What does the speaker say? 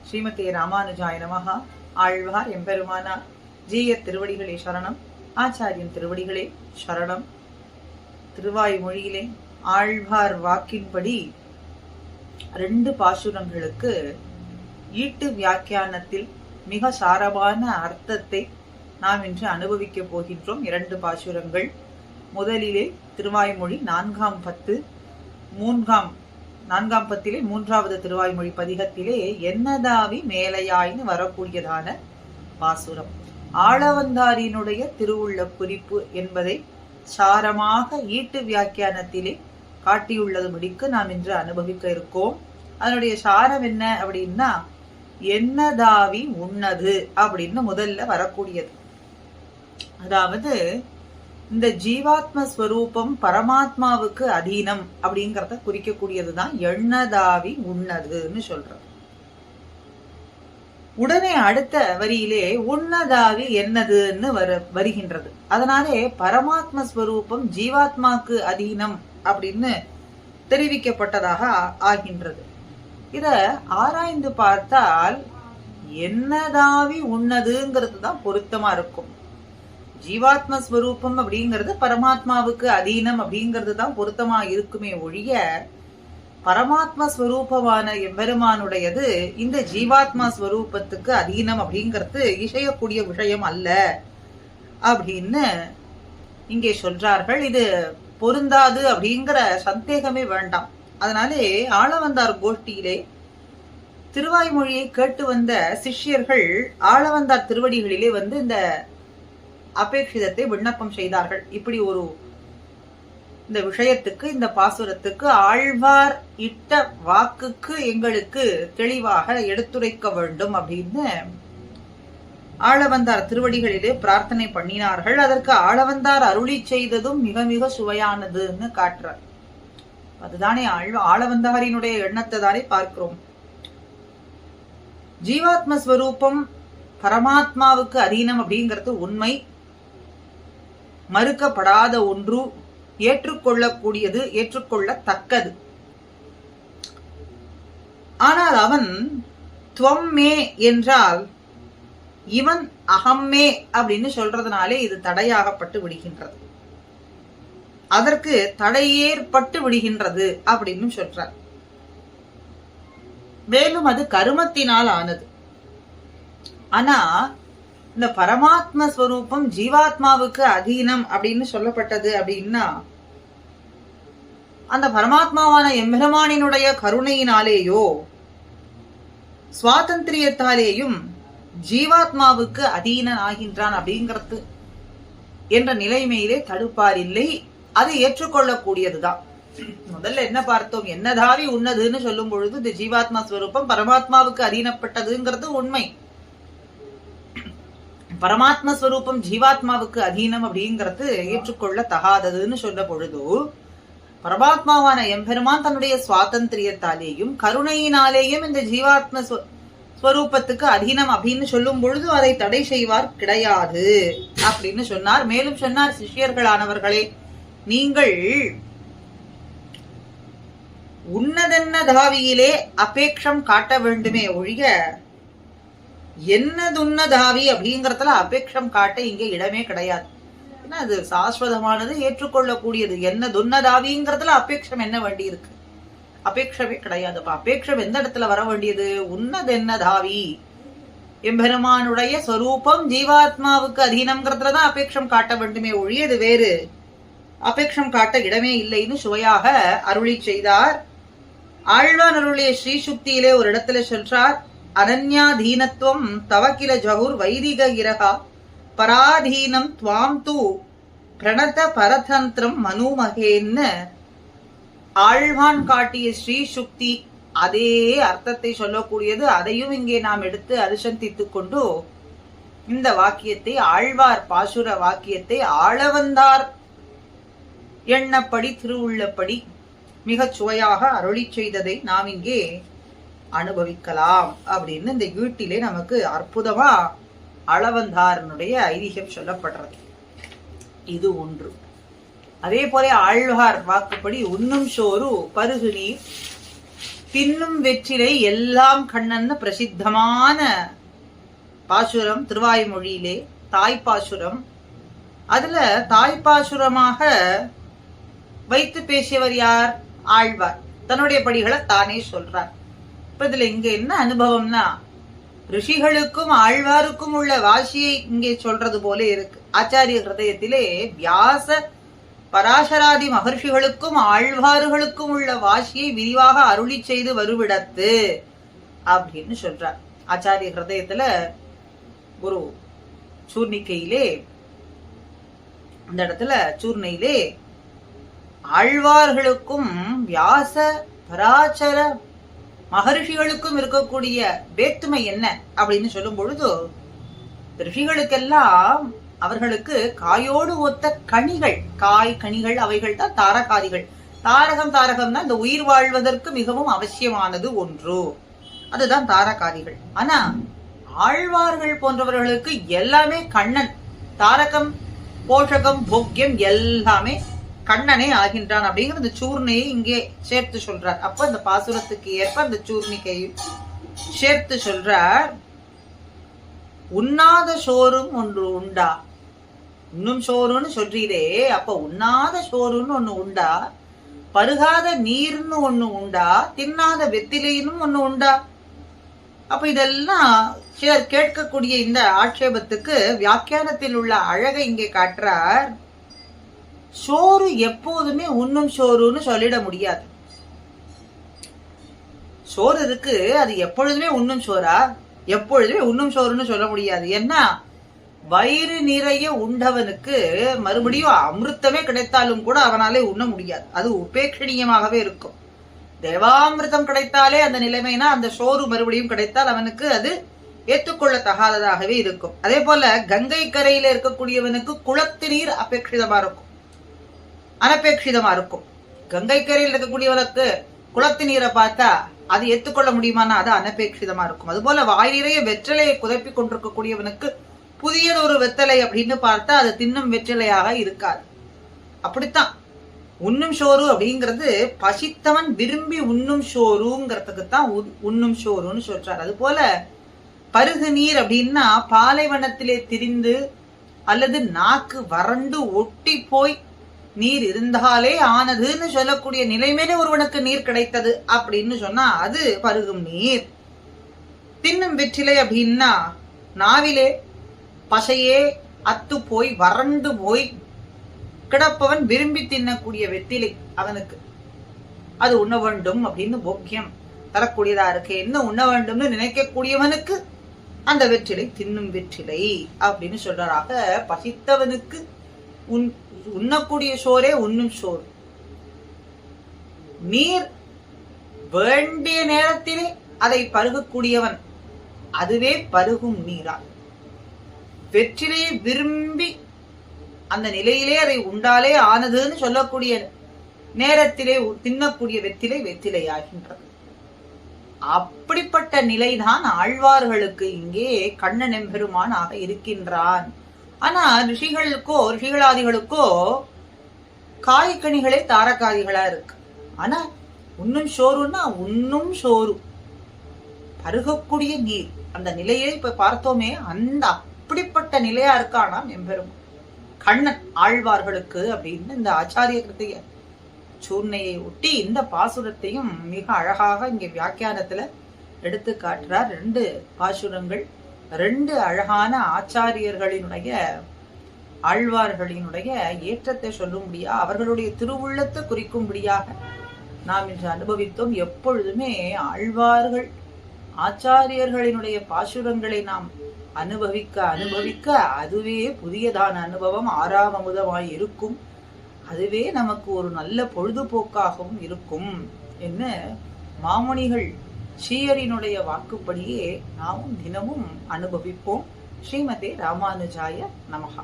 ஸ்ரீமதே ராமானுஜாய நமஹ. ஆழ்வார் எம்பெருமானார் ஜீய திருவடிகளே சரணம். ஆச்சாரியன் திருவடிகளே சரணம். திருவாய்மொழியிலே ஆழ்வார் வாக்கின்படி 2 பாசுரங்களுக்கு ஈட்டு வியாக்கியானத்தில் மிக சாரமான அர்த்தத்தை நாம் இன்று அனுபவிக்க போகின்றோம். 2 பாசுரங்கள். முதலிலே திருவாய்மொழி 4ஆம் பத்து, 4ஆம் பத்திலே 3வது திருவாய்மொழி பதிகத்திலே என்னதாவி மேலையாய்னு வரக்கூடியதான பாசுரம். ஆளவந்தாரினுடைய திருவுள்ள குறிப்பு என்பதை சாரமாக ஈட்டு வியாக்கியானத்திலே காட்டியுள்ளதுபடிக்கு நாம் இன்று அனுபவிக்க இருக்கோம். அதனுடைய சாரம் என்ன அப்படின்னா, என்னதாவி உன்னது அப்படின்னு முதல்ல வரக்கூடியது. அதாவது இந்த ஜீவாத்ம ஸ்வரூபம் பரமாத்மாவுக்கு அதீனம் அப்படிங்கறத குறிக்கக்கூடியதுதான் எண்ணதாவி உன்னதுன்னு சொல்றது. உடனே அடுத்த வரியிலே உன்னதாவி என்னதுன்னு வருகின்றது. அதனாலே பரமாத்ம ஸ்வரூபம் ஜீவாத்மாக்கு அதீனம் அப்படின்னு தெரிவிக்கப்பட்டதாக ஆகின்றது. இத ஆராய்ந்து பார்த்தால் என்னதாவி உன்னதுங்கிறது தான் பொருத்தமா இருக்கும். ஜீவாத்ம ஸ்வரூபம் அப்படிங்கிறது பரமாத்மாவுக்கு அதீனம் அப்படிங்கிறது தான் பொருத்தமா இருக்குமே ஒழிய, பரமாத்மா ஸ்வரூபமான எம்பெருமானுடையது இந்த ஜீவாத்மா ஸ்வரூபத்துக்கு அதீனம் அப்படிங்கிறது இசையக்கூடிய விஷயம் அல்ல அப்படின்னு இங்கே சொல்றார்கள். இது பொருந்தாது அப்படிங்கிற சந்தேகமே வேண்டாம். அதனாலே ஆளவந்தார் கோஷ்டியிலே திருவாய்மொழியை கேட்டு வந்த சிஷ்யர்கள் ஆளவந்தார் திருவடிகளிலே வந்து இந்த அபேட்சிதத்தை விண்ணப்பம் செய்தார்கள். இப்படி இந்த விஷயத்துக்கு, இந்த பாசுரத்துக்கு ஆழ்வார் இட்ட வாக்குக்கு எங்களுக்கு தெளிவாக எடுத்துரைக்க வேண்டும் அப்படின்னு ஆளவந்தார் திருவடிகளிலே பிரார்த்தனை பண்ணினார்கள். அதற்கு ஆளவந்தார் அருளி செய்ததும் மிக மிக சுவையானதுன்னு காட்டுறார். அதுதானே ஆளவந்தாரினுடைய எண்ணத்தை தானே பார்க்கிறோம். ஜீவாத்ம ஸ்வரூபம் பரமாத்மாவுக்கு அதீனம் அப்படிங்கிறது உண்மை, மறுக்கப்படாத ஒன்று, ஏற்றுக்கொள்ளக்கூடியது, ஏற்றுக்கொள்ளத்தக்கது. ஆனால் அவன் துவம்மே என்றால் இவன் அகம்மே அப்படின்னு சொல்றதுனாலே இது தடையாகப்பட்டு விடுகின்றது, அதற்கு தடையேற்பட்டு விடுகின்றது அப்படின்னு சொல்றார். மேலும் அது கருமத்தினால் ஆனது. ஆனா இந்த பரமாத்ம ஸ்வரூபம் ஜீவாத்மாவுக்கு அதீனம் அப்படின்னு சொல்லப்பட்டது அப்படின்னா, அந்த பரமாத்மாவான எம்பெருமானினுடைய கருணையினாலேயோ சுவாதந்திரியத்தாலேயும் ஜீவாத்மாவுக்கு அதீனன் ஆகின்றான் அப்படிங்கிறது என்ற நிலைமையிலே தடுப்பார் இல்லை. அது ஏற்றுக்கொள்ளக்கூடியதுதான். முதல்ல என்ன பார்த்தோம், என்னதாவி உன்னதுன்னு சொல்லும் பொழுது இந்த ஜீவாத்மா ஸ்வரூபம் பரமாத்மாவுக்கு அதீனப்பட்டதுங்கிறது உண்மை. பரமாத்ம ஸ்வரூபம் ஜீவாத்மாவுக்கு அதீனம் அப்படிங்கிறது ஏற்றுக்கொள்ள தகாததுன்னு சொல்ல பொழுது, பரமாத்மாவான எம்பெருமான் தன்னுடைய சுவாதந்திரியத்தாலேயும் கருணையினாலேயும் இந்த ஜீவாத்ம ஸ்வரூபத்துக்கு அதீனம் அப்படின்னு சொல்லும் பொழுது அதை தடை செய்வார் கிடையாது அப்படின்னு சொன்னார். மேலும் சொன்னார், சிஷ்யர்களானவர்களே, நீங்கள் உன்னதென்னதாவியிலே அபேட்சம் காட்ட வேண்டுமே ஒழிய என்னதுன்னதாவி அப்படிங்கறதுல அபேட்சம் காட்ட இங்க இடமே கிடையாது. ஏன்னா அது சாஸ்வதமானது, ஏற்றுக்கொள்ளக்கூடியது. என்னதுன்னதாவிங்கிறதுல அபேட்சம் என்ன வேண்டி இருக்கு? அபேட்சமே கிடையாது. அப்ப அபேட்சம் எந்த இடத்துல வர வேண்டியது? உன்னதென்னதாவி எம்பெருமானுடைய ஸ்வரூபம் ஜீவாத்மாவுக்கு அதீனம்ங்கிறதுலதான் அபேட்சம் காட்ட வேண்டுமே ஒழிய இது வேறு அபேட்சம் காட்ட இடமே இல்லைன்னு சுவையாக அருளி செய்தார். ஆழ்வான் அருளிய ஸ்ரீசுக்தியிலே ஒரு இடத்துல சொல்றார், அனன்யாதீனத்துவம் தவக்கில ஜகுர் வைதிக இரகா பராதீனம் துவாம் தூ பிரணத பரதந்திரம் மனுமகேன்னு ஆழ்வான் காட்டிய ஸ்ரீசுக்தி அதே அர்த்தத்தை சொல்லக்கூடியது. அதையும் இங்கே நாம் எடுத்து அனுசந்தித்துக் கொண்டு இந்த வாக்கியத்தை, ஆழ்வார் பாசுர வாக்கியத்தை ஆளவந்தார் எண்ணப்படி திருவுள்ளப்படி மிகச் சுவையாக அருளி செய்ததை நாம் இங்கே அனுபவிக்கலாம் அப்படின்னு இந்த வீட்டிலே நமக்கு அற்புதமா ஆளவந்தாரனுடைய ஐதிகம் சொல்லப்படுறது. இது ஒன்று. அதே போல ஆழ்வார் வாக்குப்படி உண்ணும் சோறு பருகு நீர் தின்னும் வெற்றிலை எல்லாம் கண்ணன்னு பிரசித்தமான பாசுரம் திருவாய்மொழியிலே தாய்ப்பாசுரம். அதுல தாய்ப்பாசுரமாக வைத்து பேசியவர் யார்? ஆழ்வார். தன்னுடைய படிகளை தானே சொல்றார். இப்ப இதுல இங்க என்ன அனுபவம்னா, ரிஷிகளுக்கும் ஆழ்வாருக்கும் உள்ள வாசியை இங்கே சொல்றது போல இருக்கு. ஆச்சாரிய ஹிருதயத்திலே வியாச பராசராதி மகர்ஷிகளுக்கும் ஆழ்வார்களுக்கும் உள்ள வாசியை விரிவாக அருளி செய்து வருவிடத்து அப்படின்னு சொல்றார். ஆச்சாரிய ஹிருதயத்துல ஒரு சூர்ணிக்கையிலே, அந்த இடத்துல சூர்ணையிலே ஆழ்வார்களுக்கும் வியாச பராசர மகர்ஷிகளுக்கும் இருக்கக்கூடிய வேற்றுமை என்ன அப்படின்னு சொல்லும் பொழுது, ரிஷிகளுக்கெல்லாம் அவர்களுக்கு காயோடு ஒத்த கனிகள், காய் கனிகள், அவைகள் தான் தாரகாதிகள். தாரகம்னா இந்த உயிர் வாழ்வதற்கு மிகவும் அவசியமானது ஒன்று, அதுதான் தாரகாதிகள். ஆனா ஆழ்வார்கள் போன்றவர்களுக்கு எல்லாமே கண்ணன். தாரகம், போஷகம், போக்கியம் எல்லாமே கண்ணனே ஆகின்றான் அப்படிங்கிற அந்த சூர்ணையை இங்கே சேர்த்து சொல்றார். அப்ப இந்த பாசுரத்துக்கு ஏற்ப அந்த சூர்ணிக்கையும் சேர்த்து சொல்றார். உண்ணாத சோறும் ஒன்று உண்டா? இன்னும் சோறுன்னு சொல்றீரே, அப்ப உண்ணாத சோறுன்னு ஒண்ணு உண்டா? பருகாத நீர்னு ஒண்ணு உண்டா? தின்னாத வெத்திலைன்னு ஒண்ணு உண்டா? அப்ப இதெல்லாம் சிலர் கேட்கக்கூடிய இந்த ஆட்சேபத்துக்கு வியாக்கியானத்தில் உள்ள அழகை இங்கே காட்டுறார். சோறு எப்போதுமே உண்ணும் சோறுன்னு சொல்லிட முடியாது. சோறு இருக்கு, அது எப்பொழுதுமே உண்ணும் சோறா? எப்பொழுதுமே உண்ணும் சோறுன்னு சொல்ல முடியாது. ஏன்னா வயிறு நிறைய உண்டவனுக்கு மறுபடியும் அமிர்தமே கிடைத்தாலும் கூட அவனாலே உண்ண முடியாது. அது உபேட்சணீயமாகவே இருக்கும். தேவாமிர்தம் கிடைத்தாலே அந்த நிலைமைனா, அந்த சோறு மறுபடியும் கிடைத்தால் அவனுக்கு அது ஏற்றுக்கொள்ள தகாததாகவே இருக்கும். அதே போல கங்கை கரையில இருக்கக்கூடியவனுக்கு குளத்து நீர் அபேட்சிதமா இருக்கும், அனபேட்சிதமா இருக்கும். கங்கை கரையில் இருக்கக்கூடியவனுக்கு குளத்து நீரை பார்த்தா அது ஏற்றுக்கொள்ள முடியுமானா அது அனபேட்சிதமா இருக்கும். அது போல வாய் நிறைய வெற்றிலையை குதப்பி கொண்டிருக்கக்கூடியவனுக்கு புதியது ஒரு வெத்தலை அப்படின்னு பார்த்தா அது தின்னும் வெற்றிலையாக இருக்காது. அப்படித்தான் உண்ணும் சோறு அப்படிங்கிறது பசித்தவன் விரும்பி உண்ணும் சோறுங்கிறதுக்கு தான் உண்ணும் சோறுன்னு சொல்றாரு. அது போல பருகு நீர் அப்படின்னா பாலைவனத்திலே திரிந்து அல்லது நாக்கு வறண்டு ஒட்டி போய் நீர் இருந்தாலே ஆனதுன்னு சொல்லக்கூடிய நிலைமையிலே ஒருவனுக்கு நீர் கிடைத்தது அப்படின்னு சொன்னா அது பருகும் நீர். தின்னும் வெற்றிலை அப்படின்னா நாவிலே பசையே அத்து போய் வறண்டு போய் கிடப்பவன் விரும்பி தின்னக்கூடிய வெற்றிலை அவனுக்கு அது உண்ண வேண்டும் அப்படின்னு போக்கியம் தரக்கூடியதா இருக்கு. என்ன உண்ண வேண்டும்னு நினைக்கக்கூடியவனுக்கு அந்த வெற்றிலை தின்னும் வெற்றிலை அப்படின்னு சொல்றாராக. பசித்தவனுக்கு உண்ணக்கூடிய சோரே உண்ணும் சோறு. நீர் வேண்டிய நேரத்திலே அதை பருகக்கூடியவன் அதுவே பருகும் நீரா. வெற்றிலையை விரும்பி அந்த நிலையிலே அதை உண்டாலே ஆனதுன்னு சொல்லக்கூடிய நேரத்திலே தின்னக்கூடிய வெற்றிலை வெற்றிலையாகின்றது. அப்படிப்பட்ட நிலைதான் ஆழ்வார்களுக்கு இங்கே கண்ணன் எம்பெருமானாக இருக்கின்றான். ஆனா ரிஷிகளாதிகளுக்கோ காய்கனிகளே தாரகாதிகளா இருக்கு. ஆனா உண்ணும் சோறுன்னா உண்ணும் சோறு, பருகக்கூடிய நீர், அந்த நிலையை இப்ப பார்த்தோமே, அந்த அப்படிப்பட்ட நிலையா இருக்கானாம் எம்பெருமான் கண்ணன் ஆழ்வார்களுக்கு அப்படின்னு இந்த ஆச்சாரிய கிருத்திய சூர்ணையை ஒட்டி இந்த பாசுரத்தையும் மிக அழகாக இங்க வியாக்கியானத்துல எடுத்து காட்டுறார். 2 பாசுரங்கள், 2 அழகான ஆச்சாரியர்களினுடைய ஆழ்வார்களினுடைய ஏற்றத்தை சொல்லும்படியா, அவர்களுடைய திருவுள்ளத்தை குறிக்கும்படியாக நாம் இன்று அனுபவித்தோம். எப்பொழுதுமே ஆழ்வார்கள் ஆச்சாரியர்களினுடைய பாசுரங்களை நாம் அனுபவிக்க அனுபவிக்க அதுவே புதியதான அனுபவம், ஆறாம் அமுதமாய் இருக்கும். அதுவே நமக்கு ஒரு நல்ல பொழுதுபோக்காகவும் இருக்கும் என்ன மாமுனிகள் ஸ்ரீயரினுடைய வாக்குப்படியே நாமும் தினமும் அனுபவிப்போம். ஸ்ரீமதே ராமானுஜாய நமஹா.